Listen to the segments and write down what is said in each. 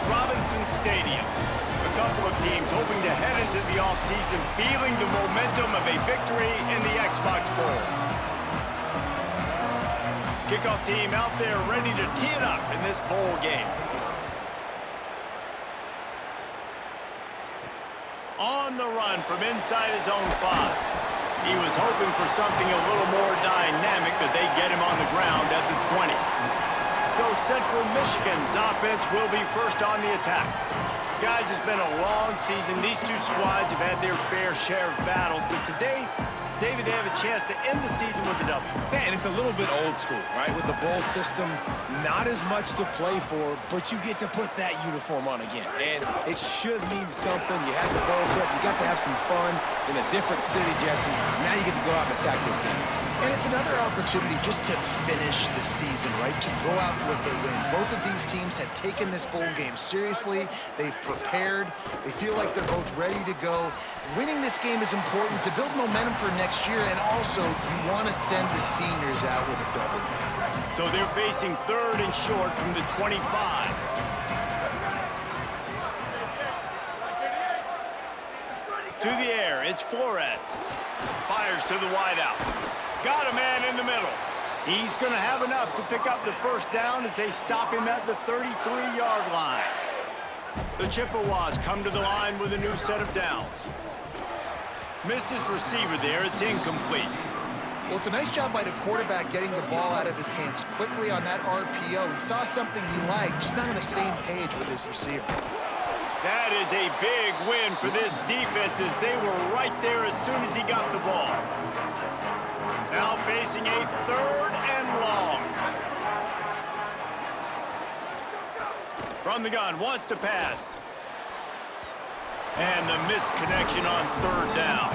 Robinson Stadium. A couple of teams hoping to head into the offseason feeling the momentum of a victory in the Xbox Bowl. Kickoff team out there ready to tee it up in this bowl game. On the run from inside his own 5. He was hoping for something a little more dynamic, but they get him on the ground at the 20. So Central Michigan's offense will be first on the attack. Guys, it's been a long season. These two squads have had their fair share of battles, but today, David, they have a chance to end the season with a W. Man, it's a little bit old school, right? With the bowl system, not as much to play for, but you get to put that uniform on again. And it should mean something. You had the bowl prep. You got to have some fun in a different city, Jesse. Now you get to go out and attack this game. And it's another opportunity just to finish the season, right? To go out with a win. Both of these teams have taken this bowl game seriously. They've prepared. They feel like they're both ready to go. Winning this game is important to build momentum for next year, and also you want to send the seniors out with a W. So they're facing 3rd and short from the 25. To the air, it's Flores. Fires to the wideout. Got a man in the middle. He's going to have enough to pick up the first down as they stop him at the 33-yard line. The Chippewas come to the line with a new set of downs. Missed his receiver there. It's incomplete. Well, it's a nice job by the quarterback getting the ball out of his hands quickly on that RPO. He saw something he liked, just not on the same page with his receiver. That is a big win for this defense as they were right there as soon as he got the ball. Now facing a 3rd and long. From the gun, wants to pass. And the missed connection on 3rd down.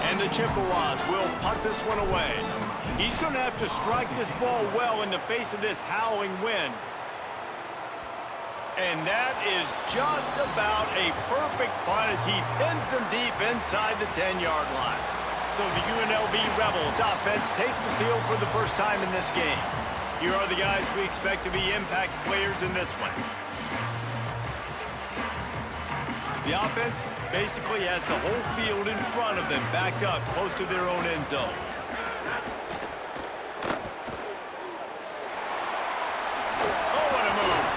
And the Chippewas will punt this one away. He's going to have to strike this ball well in the face of this howling wind. And that is just about a perfect punt as he pins them deep inside the 10-yard line. So the UNLV Rebels offense takes the field for the first time in this game. Here are the guys we expect to be impact players in this one. The offense basically has the whole field in front of them, backed up close to their own end zone. Oh, what a move.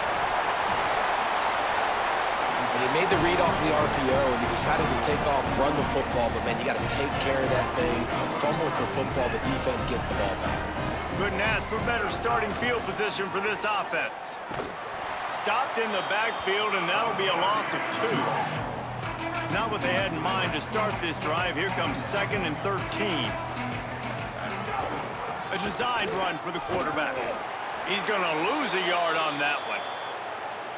And he made the read off the RPO, and he decided to take off, run the football, but, man, you got to take care of that thing. Fumbles the football, the defense gets the ball back. Couldn't ask for better starting field position for this offense. Stopped in the backfield, and that'll be a loss of 2. Not what they had in mind to start this drive. Here comes 2nd and 13. A designed run for the quarterback. He's going to lose a yard on that one.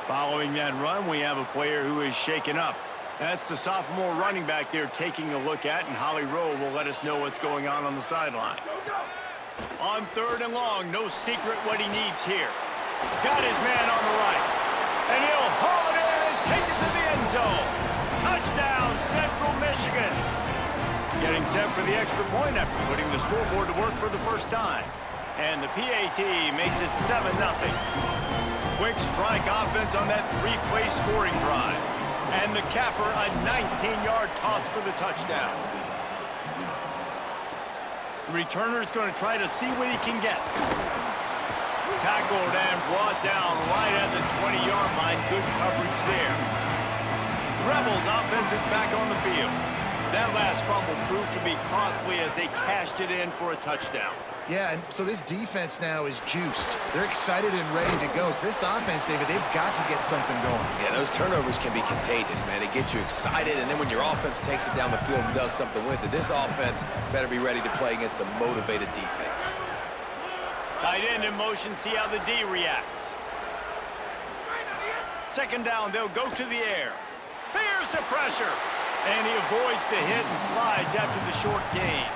Following that run, we have a player who is shaken up. That's the sophomore running back they're taking a look at, and Holly Rowe will let us know what's going on the sideline. On 3rd and long, no secret what he needs here. Got his man on the right. And he'll haul it in and take it to the end zone. Touchdown, Central Michigan. Getting set for the extra point after putting the scoreboard to work for the first time. And the PAT makes it 7-0. Quick strike offense on that 3-play scoring drive. And the capper, a 19-yard toss for the touchdown. The returner's going to try to see what he can get. Tackled and brought down right at the 20-yard line. Good coverage there. Rebels offense is back on the field. That last fumble proved to be costly as they cashed it in for a touchdown. Yeah, and so this defense now is juiced. They're excited and ready to go. So this offense, David, they've got to get something going. Yeah, those turnovers can be contagious, man. It gets you excited, and then when your offense takes it down the field and does something with it, this offense better be ready to play against a motivated defense. Tight end in motion, see how the D reacts. 2nd down, they'll go to the air. Here's the pressure. And he avoids the hit and slides after the short gain.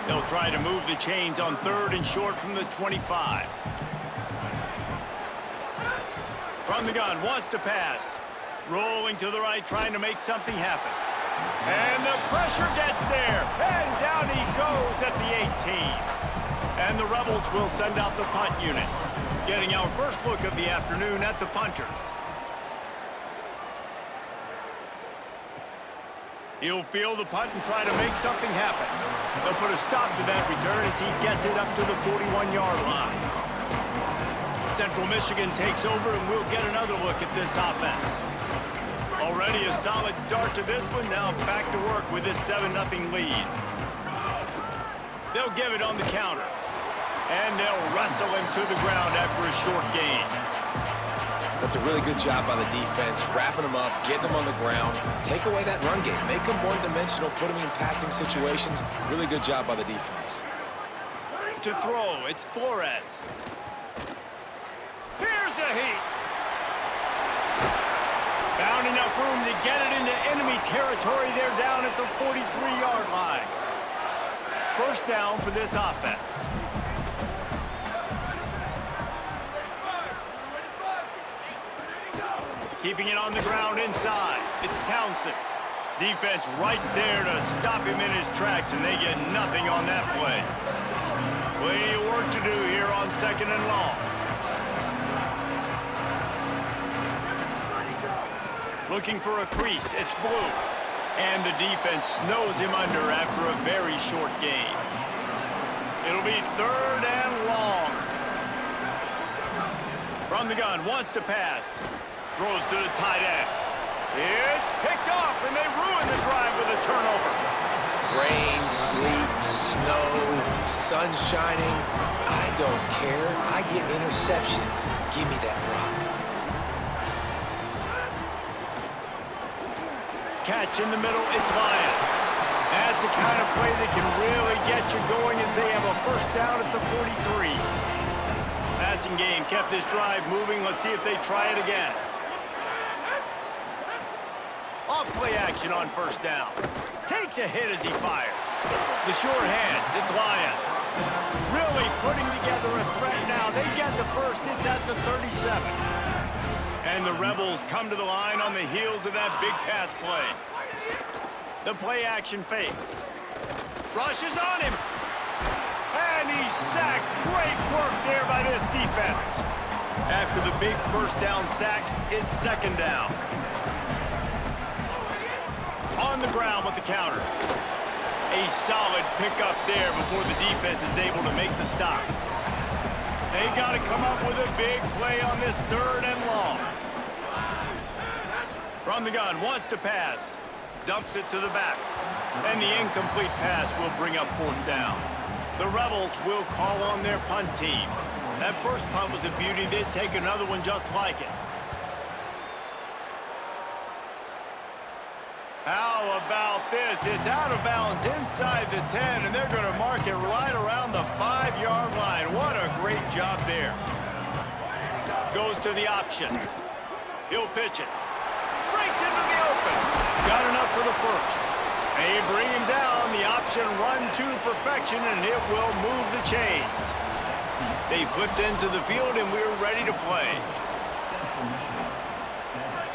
They'll try to move the chains on 3rd and short from the 25. From the gun, wants to pass. Rolling to the right, trying to make something happen. And the pressure gets there. And down he goes at the 18. And the Rebels will send out the punt unit. Getting our first look of the afternoon at the punter. He'll field the punt and try to make something happen. They'll put a stop to that return as he gets it up to the 41-yard line. Central Michigan takes over, and we'll get another look at this offense. Already a solid start to this one. Now back to work with this 7-0 lead. They'll give it on the counter. And they'll wrestle him to the ground after a short gain. That's a really good job by the defense, wrapping them up, getting them on the ground, take away that run game, make them one-dimensional, put them in passing situations. Really good job by the defense. To throw, it's Flores. Here's a heat. Found enough room to get it into enemy territory. They're down at the 43-yard line. First down for this offense. Keeping it on the ground inside. It's Townsend. Defense right there to stop him in his tracks, and they get nothing on that play. Plenty of work to do here on 2nd and long. Looking for a crease. It's Blue. And the defense snows him under after a very short gain. It'll be 3rd and long. From the gun, wants to pass. Throws to the tight end. It's picked off, and they ruin the drive with a turnover. Rain, sleet, snow, sun shining. I don't care. I get interceptions. Give me that rock. Catch in the middle, it's Lions. That's the kind of play that can really get you going as they have a first down at the 43. Passing game kept this drive moving. Let's see if they try it again. Off play action on first down. Takes a hit as he fires. The short hands, it's Lions. Really putting together a threat now. They get the first, it's at the 37. And the Rebels come to the line on the heels of that big pass play. The play action fake. Rushes on him. And he's sacked. Great work there by this defense. After the big first down sack, it's 2nd down. On the ground with the counter. A solid pickup there before the defense is able to make the stop. They got to come up with a big play on this 3rd and long. From the gun, wants to pass. Dumps it to the back. And the incomplete pass will bring up 4th down. The Rebels will call on their punt team. That first punt was a beauty. They'd take another one just like it. How about this? It's out of bounds inside the 10, and they're going to mark it right around the 5-yard line. What a great job there. Goes to the option. He'll pitch it. Breaks into the open. Got enough for the first. They bring him down. The option run to perfection, and it will move the chains. They flipped into the field, and we're ready to play.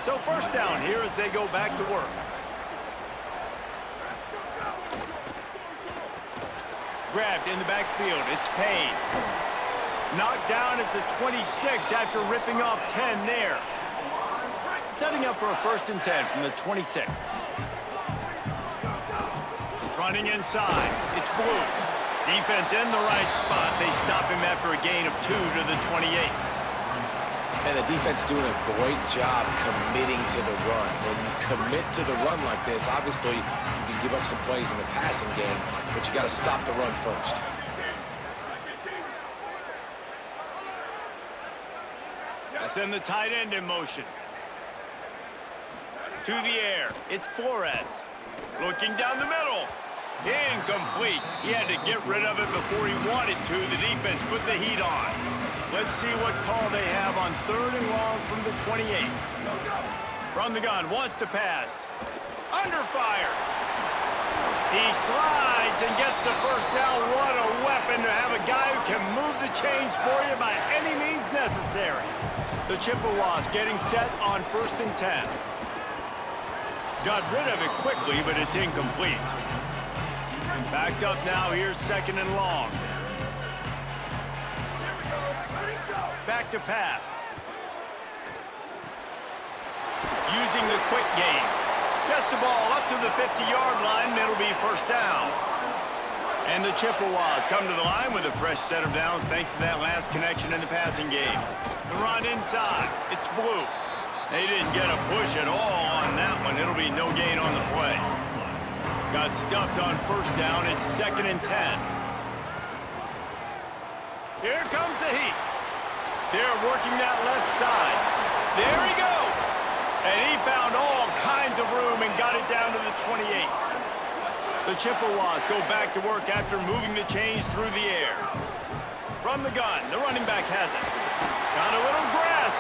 So first down here as they go back to work. Grabbed in the backfield. It's Payne. Knocked down at the 26 after ripping off 10 there. Setting up for a 1st and 10 from the 26. Running inside. It's Blue. Defense in the right spot. They stop him after a gain of 2 to the 28. And the defense doing a great job committing to the run. When you commit to the run like this, obviously you can give up some plays in the passing game, but you got to stop the run first. Send the tight end in motion. To the air. It's Flores. Looking down the middle. Incomplete. He had to get rid of it before he wanted to. The defense put the heat on. Let's see what call they have on 3rd and long from the 28. From the gun, wants to pass. Under fire. He slides and gets the first down. What a weapon to have a guy who can move the chains for you by any means necessary. The Chippewas getting set on 1st and 10. Got rid of it quickly, but it's incomplete. Backed up now, here's 2nd and long. Back to pass. Using the quick game. Gets the ball up to the 50-yard line, and it'll be first down. And the Chippewas come to the line with a fresh set of downs thanks to that last connection in the passing game. The run inside. It's blue. They didn't get a push at all on that one. It'll be no gain on the play. Got stuffed on first down. It's 2nd and 10. Here comes the heat. They're working that left side. There he goes. And he found all kinds of room and got it down to the 28. The Chippewas go back to work after moving the chains through the air. From the gun, the running back has it. Got a little grass.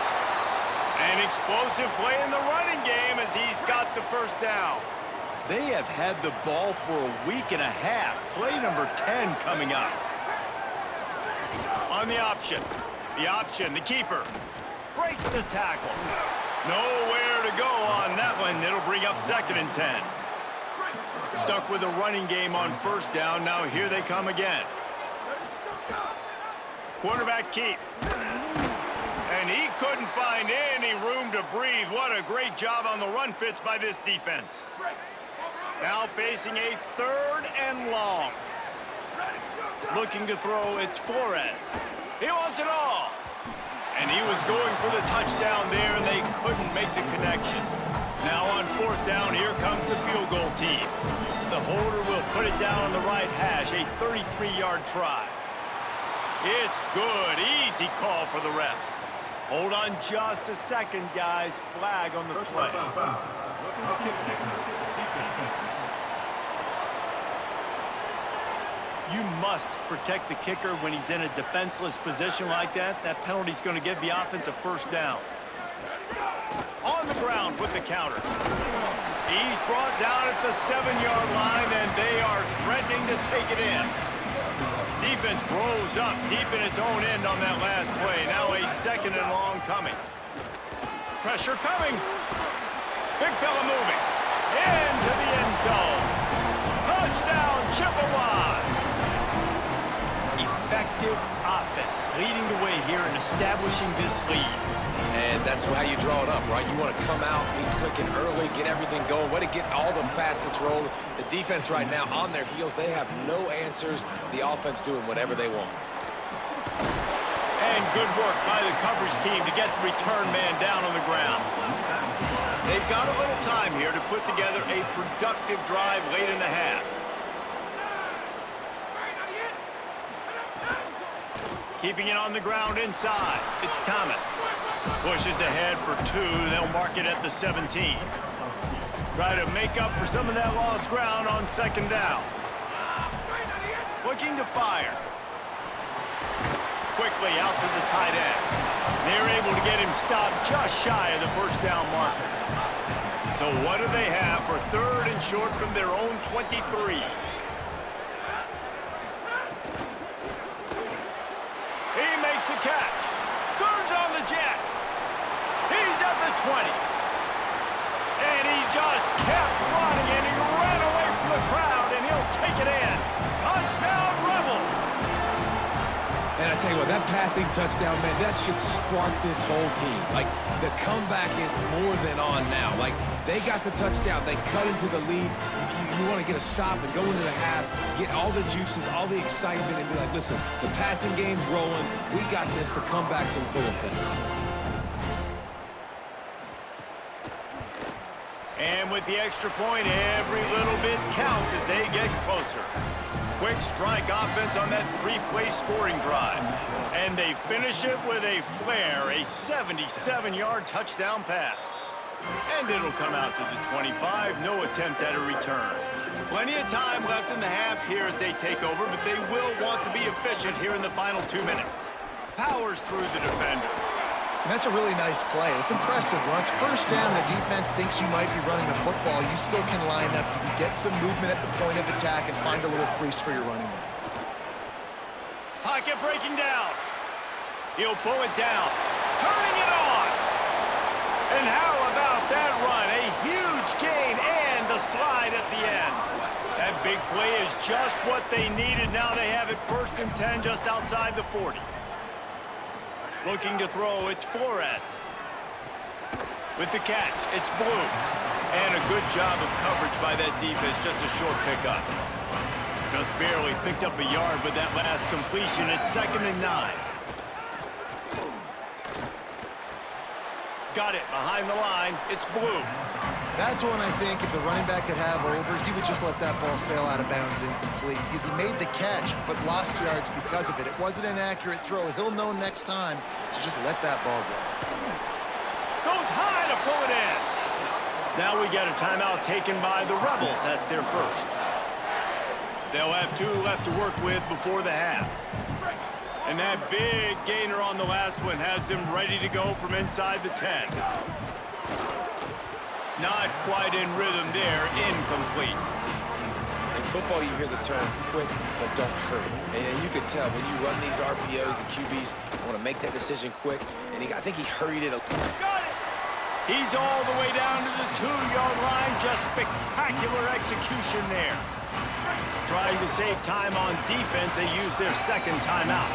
An explosive play in the running game as he's got the first down. They have had the ball for a week and a half. Play number 10 coming up. On the option, the keeper breaks the tackle. Nowhere to go on that one. It'll bring up 2nd and 10. Stuck with a running game on first down. Now here they come again. Quarterback keep. And he couldn't find any room to breathe. What a great job on the run fits by this defense. Now facing a 3rd and long. Looking to throw, it's Flores. He wants it all. And he was going for the touchdown there, and they couldn't make the connection. Now on 4th down, here comes the field goal team. The holder will put it down on the right hash, a 33-yard try. It's good, easy call for the refs. Hold on just a second, guys. Flag on the play. You must protect the kicker when he's in a defenseless position like that. That penalty's going to give the offense a first down. On the ground with the counter. He's brought down at the 7-yard line, and they are threatening to take it in. Defense rose up deep in its own end on that last play. Now a 2nd and long coming. Pressure coming. Big fella moving. Into the end zone. Touchdown, Chippewas. Effective offense leading the way here and establishing this lead. And that's how you draw it up, right? You want to come out, be clicking early, get everything going, way to get all the facets rolling. The defense right now on their heels, they have no answers. The offense doing whatever they want. And good work by the coverage team to get the return man down on the ground. They've got a little time here to put together a productive drive late in the half. Keeping it on the ground inside. It's Thomas. Pushes ahead for 2. They'll mark it at the 17. Try to make up for some of that lost ground on 2nd down. Looking to fire. Quickly out to the tight end. They're able to get him stopped just shy of the first down marker. So what do they have for 3rd and short from their own 23? He makes a catch. Turns on the Jets. He's at the 20. And he just kept running, and he ran away from the crowd, and he'll take it in. Touchdown, Rebels. And I tell you what, that passing touchdown, man, that should spark this whole team. Like, the comeback is more than on now. Like, they got the touchdown. They cut into the lead. You want to get a stop and go into the half, get all the juices, all the excitement, and be like, listen, the passing game's rolling. We got this. The comeback's in full effect. And with the extra point, every little bit counts as they get closer. Quick strike offense on that 3-play scoring drive. And they finish it with a flair, a 77-yard touchdown pass. And it'll come out to the 25, no attempt at a return. Plenty of time left in the half here as they take over, but they will want to be efficient here in the final 2 minutes. Powers through the defender. And that's a really nice play. It's impressive. Once first down, the defense thinks you might be running the football. You still can line up. You can get some movement at the point of attack and find a little crease for your running back. Pocket breaking down. He'll pull it down. Turning it on. And how about that run? A huge gain and the slide at the end. That big play is just what they needed. Now they have it 1st and 10 just outside the 40. Looking to throw, it's Flores. With the catch, it's Blue. And a good job of coverage by that defense, just a short pickup. Just barely picked up a yard with that last completion. It's 2nd and 9. Got it behind the line. It's blue. That's one I think if the running back could have over, he would just let that ball sail out of bounds incomplete. Because he made the catch, but lost yards because of it. It wasn't an accurate throw. He'll know next time to just let that ball go. Goes high to pull it in. Now we got a timeout taken by the Rebels. That's their first. They'll have 2 left to work with before the half. And that big gainer on the last one has them ready to go from inside the 10. Not quite in rhythm there. Incomplete. In football, you hear the term quick, but don't hurry. And you can tell when you run these RPOs, the QBs want to make that decision quick. And I think he hurried it. Got it! He's all the way down to the 2-yard line. Just spectacular execution there. Trying to save time on defense, they use their 2nd timeout.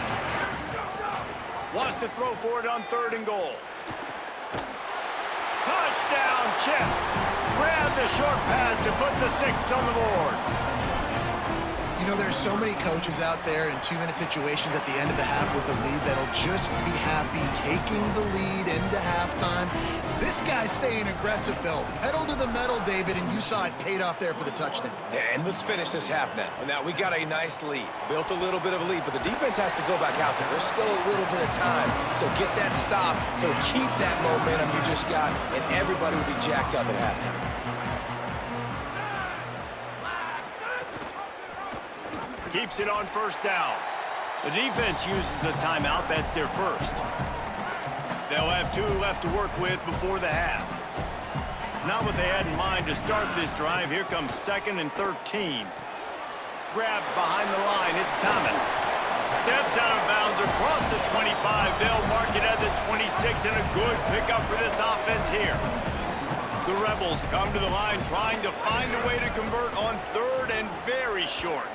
Wants to throw for it on 3rd and goal. Touchdown, Chips. Grab the short pass to put the 6 on the board. You know, there's so many coaches out there in 2-minute situations at the end of the half with a lead that'll just be happy taking the lead into halftime. This guy's staying aggressive, though. Pedal to the metal, David, and you saw it paid off there for the touchdown. And let's finish this half now. Now, we got a nice lead. Built a little bit of a lead, but the defense has to go back out there. There's still a little bit of time. So get that stop to keep that momentum you just got, and everybody will be jacked up at halftime. Keeps it on 1st down. The defense uses a timeout. That's their first. They'll have 2 left to work with before the half. Not what they had in mind to start this drive. Here comes 2nd and 13. Grabbed behind the line. It's Thomas. Steps out of bounds across the 25. They'll mark it at the 26, and a good pickup for this offense here. The Rebels come to the line trying to find a way to convert on 3rd and very short.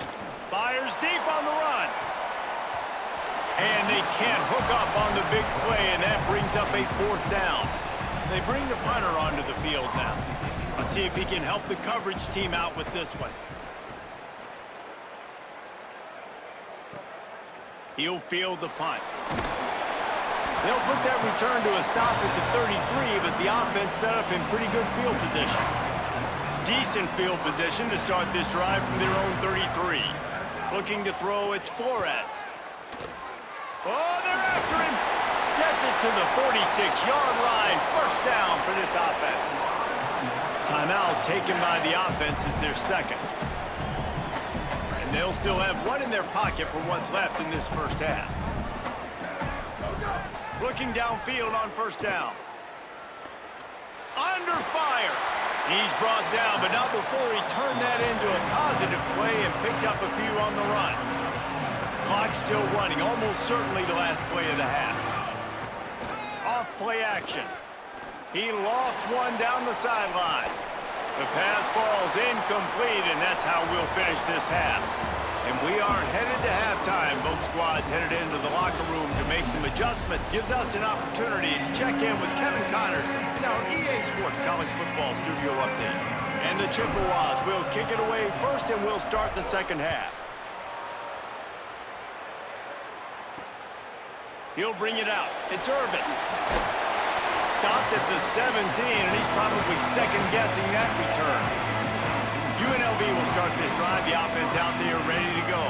Fires deep on the run. And they can't hook up on the big play, and that brings up a 4th down. They bring the punter onto the field now. Let's see if he can help the coverage team out with this one. He'll field the punt. They'll put that return to a stop at the 33, but the offense set up in pretty good field position. Decent field position to start this drive from their own 33. Looking to throw, it's Flores. Oh, they're after him. Gets it to the 46-yard line. 1st down for this offense. Timeout taken by the offense. It's their 2nd. And they'll still have 1 in their pocket for what's left in this 1st half. Looking downfield on 1st down. Under fire. He's brought down, but not before he turned that into a positive play and picked up a few on the run. Clock still running, almost certainly the last play of the half. Off play action. He lost one down the sideline. The pass falls incomplete, and that's how we'll finish this half. And we are headed to halftime. Both squads headed into the locker room to make some adjustments. Gives us an opportunity to check in with Kevin Connors in our EA Sports College Football Studio Update. And the Chippewas will kick it away first, and we'll start the 2nd half. He'll bring it out. It's Irvin. Stopped at the 17, and he's probably second-guessing that return. UNLV will start this drive. The offense out there ready to go.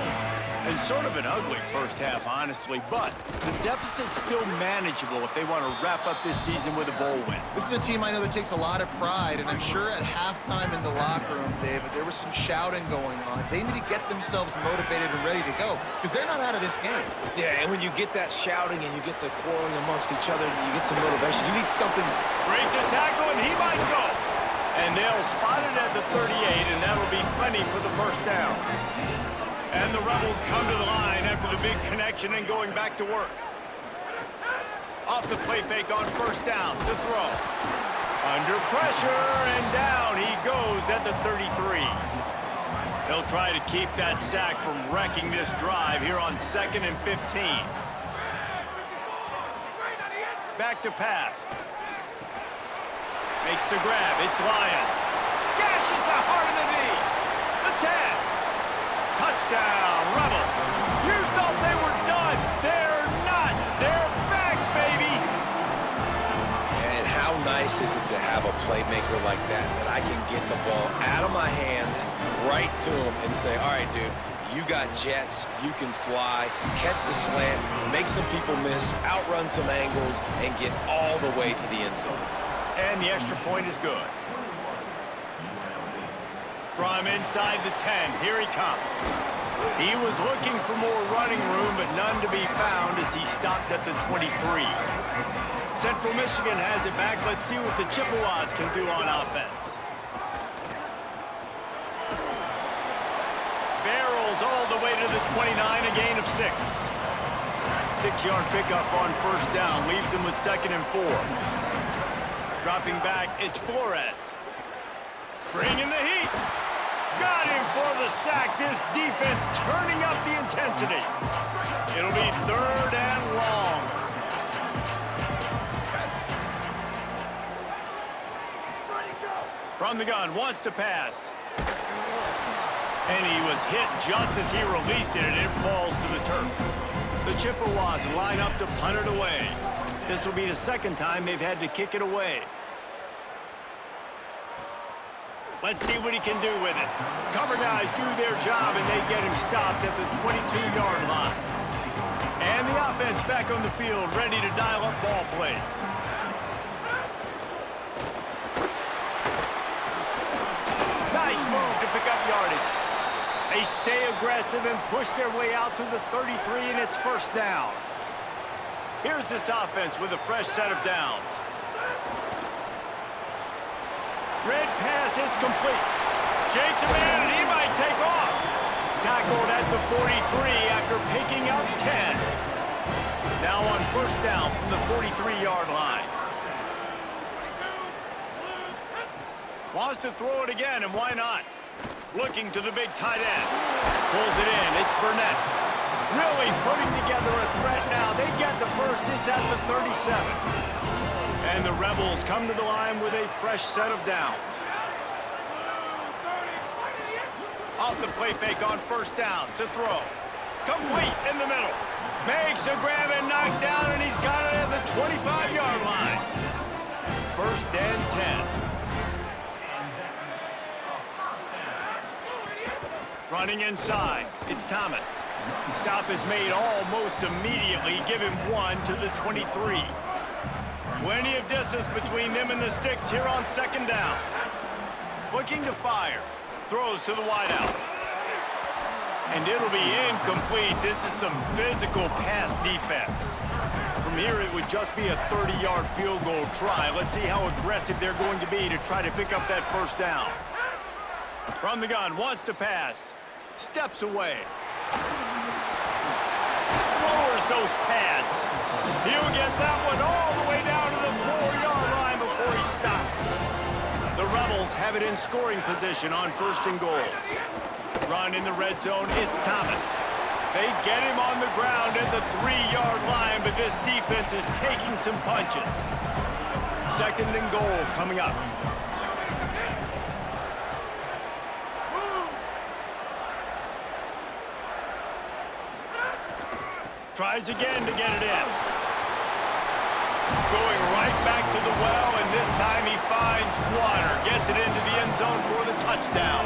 And sort of an ugly 1st half, honestly, but the deficit's still manageable if they want to wrap up this season with a bowl win. This is a team I know that takes a lot of pride, and I'm sure at halftime in the locker room, David, there was some shouting going on. They need to get themselves motivated and ready to go, because they're not out of this game. Yeah, and when you get that shouting and you get the quarreling amongst each other, you get some motivation. You need something. Breaks a tackle, and he might go. And they'll spot it at the 38, and that'll be plenty for the 1st down. And the Rebels come to the line after the big connection and going back to work. Off the play fake on 1st down to throw. Under pressure, and down he goes at the 33. They'll try to keep that sack from wrecking this drive here on 2nd and 15. Back to pass. Makes the grab. It's Lyons. Gashes the heart of the knee. The 10. Touchdown, Rebels. You thought they were done. They're not. They're back, baby. And how nice is it to have a playmaker like that I can get the ball out of my hands right to him and say, all right, dude, you got jets, you can fly, catch the slant, make some people miss, outrun some angles, and get all the way to the end zone. And the extra point is good. From inside the 10, here he comes. He was looking for more running room, but none to be found as he stopped at the 23. Central Michigan has it back. Let's see what the Chippewas can do on offense. Barrels all the way to the 29, a gain of 6. 6-yard pickup on first down, leaves him with 2nd and 4. Dropping back, it's Flores. Bringing the heat. Got him for the sack. This defense turning up the intensity. It'll be 3rd and long. From the gun, wants to pass. And he was hit just as he released it, and it falls to the turf. The Chippewas line up to punt it away. This will be the 2nd time they've had to kick it away. Let's see what he can do with it. Cover guys do their job, and they get him stopped at the 22-yard line. And the offense back on the field, ready to dial up ball plays. Nice move to pick up yardage. They stay aggressive and push their way out to the 33, and it's first down. Here's this offense with a fresh set of downs. Red pass, it's complete. Shakes a man, and he might take off. Tackled at the 43 after picking up 10. Now on first down from the 43-yard line. Wants to throw it again, and why not? Looking to the big tight end. Pulls it in, it's Burnett. Really putting together a threat now. They get the first, it's at the 37. And the Rebels come to the line with a fresh set of downs. Off the play fake on first down to throw. Complete in the middle. Makes the grab and knock down, and he's got it at the 25-yard line. 1st and 10. Running inside, it's Thomas. Stop is made almost immediately. Give him 1 to the 23. Plenty of distance between them and the sticks here on 2nd down. Looking to fire. Throws to the wideout. And it'll be incomplete. This is some physical pass defense. From here, it would just be a 30-yard field goal try. Let's see how aggressive they're going to be to try to pick up that first down. From the gun, wants to pass. Steps away. Lowers those pads. He'll get that one all the way down to the 4-yard line before he stopped. The Rebels have it in scoring position on 1st and goal. Run in the red zone, it's Thomas. They get him on the ground at the 3-yard line, but this defense is taking some punches. 2nd and goal coming up. Tries again to get it in. Going right back to the well, and this time he finds water. Gets it into the end zone for the touchdown.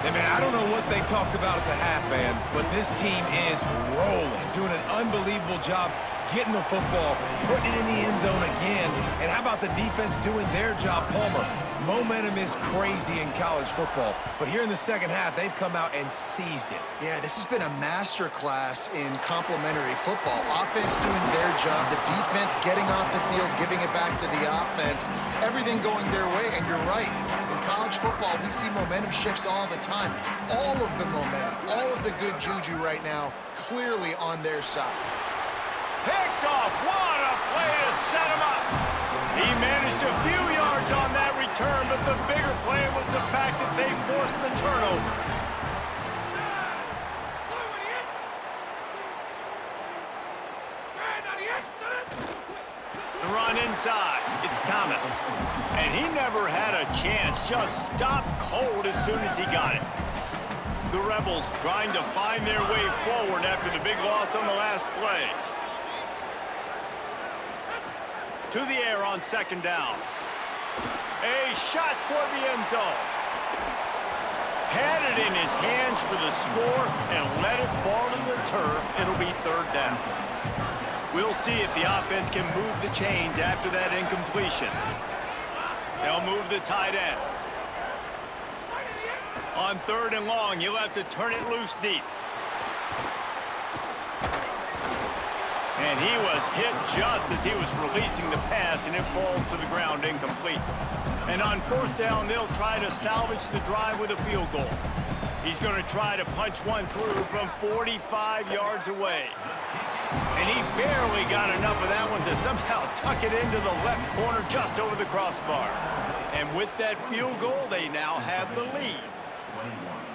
Hey, man, I don't know what they talked about at the half, man, but this team is rolling, doing an unbelievable job getting the football, putting it in the end zone again. And how about the defense doing their job, Palmer? Momentum is crazy in college football, but here in the 2nd half, they've come out and seized it. Yeah, this has been a master class in complementary football. Offense doing their job, the defense getting off the field, giving it back to the offense, everything going their way, and you're right. In college football, we see momentum shifts all the time. All of the momentum, all of the good juju right now, clearly on their side. Picked off. What a play to set him up. He managed a few yards on that return, but the bigger play was the fact that they forced the turnover. The run inside. It's Thomas. And he never had a chance. Just stopped cold as soon as he got it. The Rebels trying to find their way forward after the big loss on the last play. To the air on second down. A shot toward the end zone. Had it in his hands for the score and let it fall to the turf. It'll be third down. We'll see if the offense can move the chains after that incompletion. They'll move the tight end. On third and long, you'll have to turn it loose deep. And he was hit just as he was releasing the pass, and it falls to the ground incomplete. And on fourth down, they'll try to salvage the drive with a field goal. He's going to try to punch one through from 45 yards away. And he barely got enough of that one to somehow tuck it into the left corner just over the crossbar. And with that field goal, they now have the lead.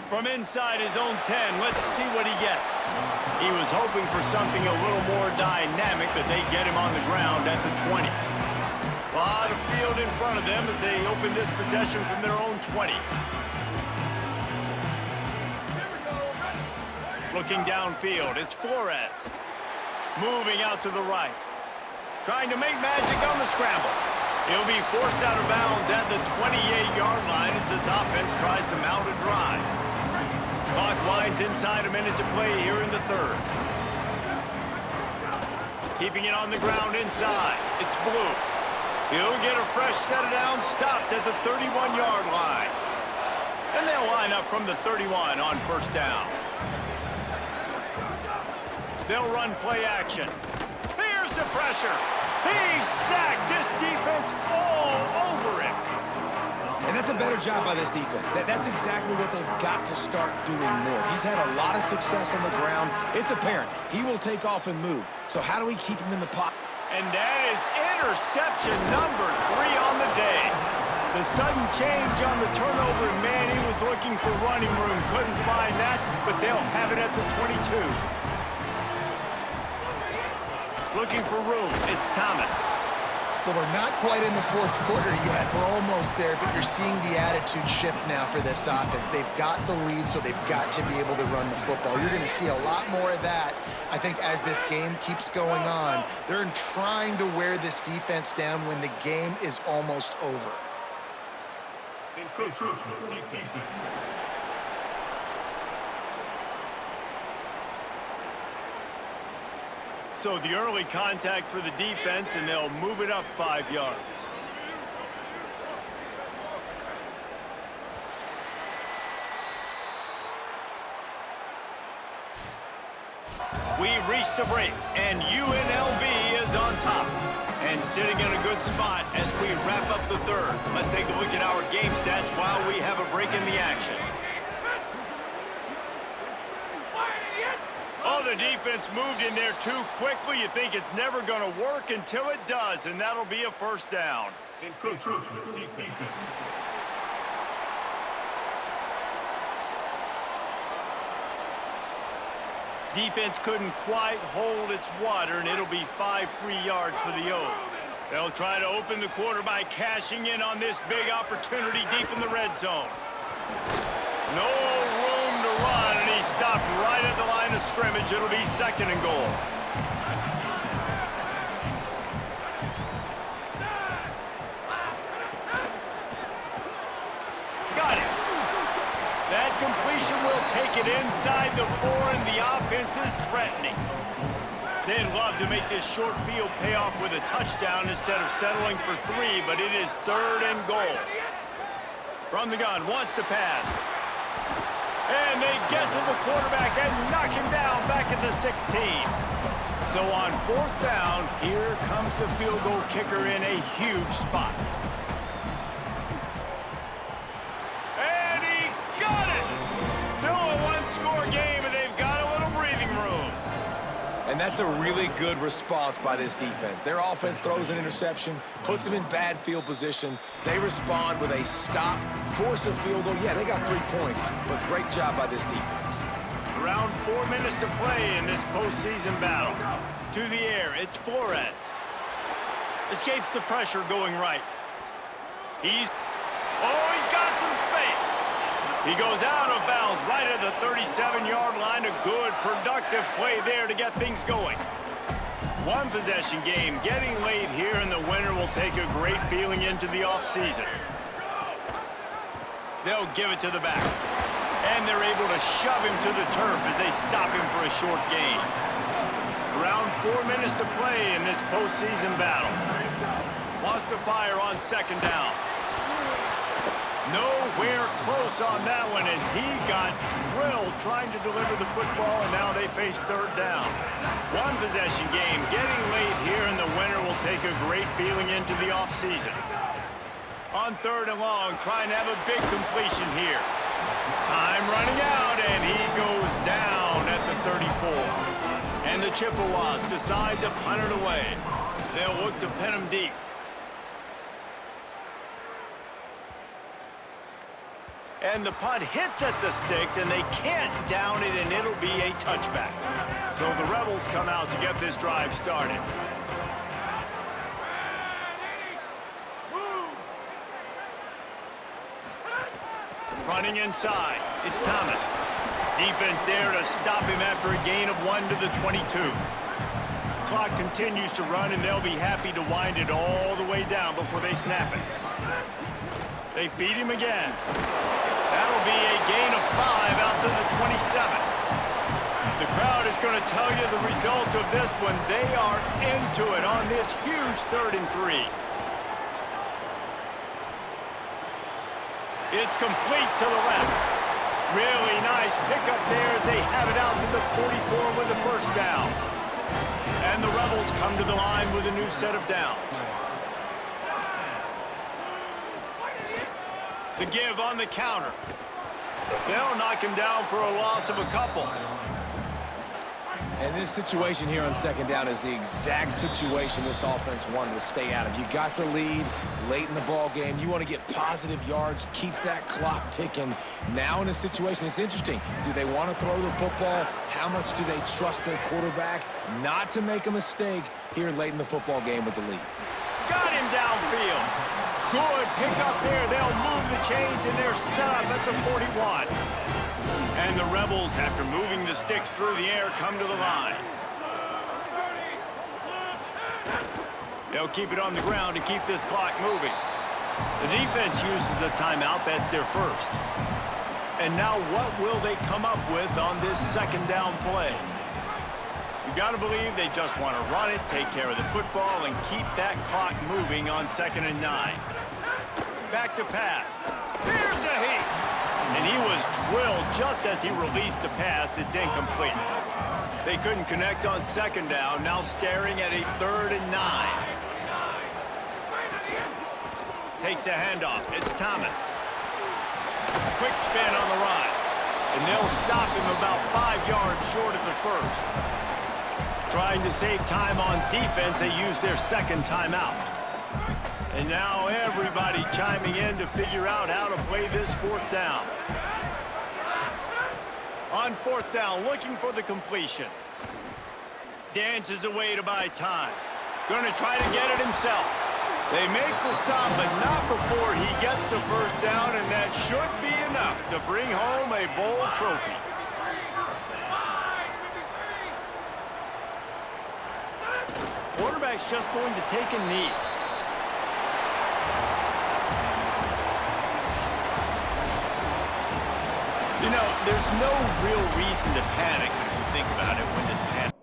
From inside his own 10, let's see what he gets. He was hoping for something a little more dynamic, but they get him on the ground at the 20. A lot of field in front of them as they open this possession from their own 20. Looking downfield, it's Flores. Moving out to the right. Trying to make magic on the scramble. He'll be forced out of bounds at the 28-yard line as this offense tries to mount a drive. Clock winds inside a minute to play here in the third. Keeping it on the ground inside. It's Blue. He'll get a fresh set of downs stopped at the 31-yard line. And they'll line up from the 31 on first down. They'll run play action. Here's the pressure. He sacked this defense all over him. And that's a better job by this defense. That's exactly what they've got to start doing more. He's had a lot of success on the ground. It's apparent. He will take off and move. So how do we keep him in the pocket? And that is interception number 3 on the day. The sudden change on the turnover, and Mania was looking for running room. Couldn't find that, but they'll have it at the 22. Looking for room, it's Thomas. Well, we're not quite in the fourth quarter yet. We're almost there, but you're seeing the attitude shift now for this offense. They've got the lead, so they've got to be able to run the football. You're going to see a lot more of that, I think, as this game keeps going on. They're trying to wear this defense down when the game is almost over. So the early contact for the defense, and they'll move it up 5 yards. We've reached a break, and UNLV is on top. And sitting in a good spot as we wrap up the third. Let's take a look at our game stats while we have a break in the action. Oh, the defense moved in there too quickly. You think it's never going to work until it does, and that'll be a first down. Defense couldn't quite hold its water, and it'll be 5 free yards for the O. They'll try to open the quarter by cashing in on this big opportunity deep in the red zone. No room to run, and he stopped right at the line of scrimmage. It'll be second and goal. Got it. That completion will take it inside the 4, and the offense is threatening. They'd love to make this short field pay off with a touchdown instead of settling for 3, but it is third and goal. From the gun, wants to pass. And they get to the quarterback and knock him down back at the 16. So on fourth down, here comes the field goal kicker in a huge spot. And he got it! Still a one-score game, and they've got a little breathing room. And that's a really good response by this defense. Their offense throws an interception, puts them in bad field position. They respond with a stop, force a field goal. Yeah, they got 3 points, but great job by this defense. Around 4 minutes to play in this postseason battle. To the air, it's Flores. Escapes the pressure going right. He's got some space. He goes out of bounds right at the 37-yard line. A good, productive play there to get things going. One possession game. Getting late here, and the winner will take a great feeling into the offseason. They'll give it to the back. And they're able to shove him to the turf as they stop him for a short gain. Around 4 minutes to play in this postseason battle. Wants to fire on second down. Nowhere close on that one as he got drilled trying to deliver the football, and now they face third down. One possession game. Getting late here, and the winner will take a great feeling into the offseason. On third and long, trying to have a big completion here. Time running out, and he goes down at the 34. And the Chippewas decide to punt it away. They'll look to pin him deep. And the punt hits at the 6, and they can't down it, and it'll be a touchback. So the Rebels come out to get this drive started. Running inside, it's Thomas. Defense there to stop him after a gain of 1 to the 22. Clock continues to run, and they'll be happy to wind it all the way down before they snap it. They feed him again. That'll be a gain of 5 out to the 27. The crowd is going to tell you the result of this one. They are into it on this huge 3rd and 3. It's complete to the left. Really nice pickup there as they have it out to the 44 with the first down. And the Rebels come to the line with a new set of downs. The give on the counter. They'll knock him down for a loss of a couple. And this situation here on second down is the exact situation this offense wanted to stay out of. You got the lead late in the ball game. You want to get positive yards, keep that clock ticking. Now in a situation, it's interesting. Do they want to throw the football? How much do they trust their quarterback not to make a mistake here late in the football game with the lead? Got him downfield. Good pick up there. They'll move the chains, and they're set up at the 41. And the Rebels, after moving the sticks through the air, come to the line. They'll keep it on the ground to keep this clock moving. The defense uses a timeout. That's their first. And now what will they come up with on this second down play? You got to believe they just want to run it, take care of the football, and keep that clock moving on 2nd and 9. Back to pass. Here's a heat. And he was drilled just as he released the pass. It's incomplete. They couldn't connect on second down. Now staring at a 3rd and 9. Takes a handoff. It's Thomas. Quick spin on the run. And they'll stop him about 5 yards short of the first. Trying to save time on defense, they use their second timeout. And now everybody chiming in to figure out how to play this 4th down. On 4th down, looking for the completion. Dances away to buy time. Going to try to get it himself. They make the stop, but not before he gets the first down, and that should be enough to bring home a bowl trophy. Quarterback's just going to take a knee. You know, there's no real reason to panic if you think about it when this panic.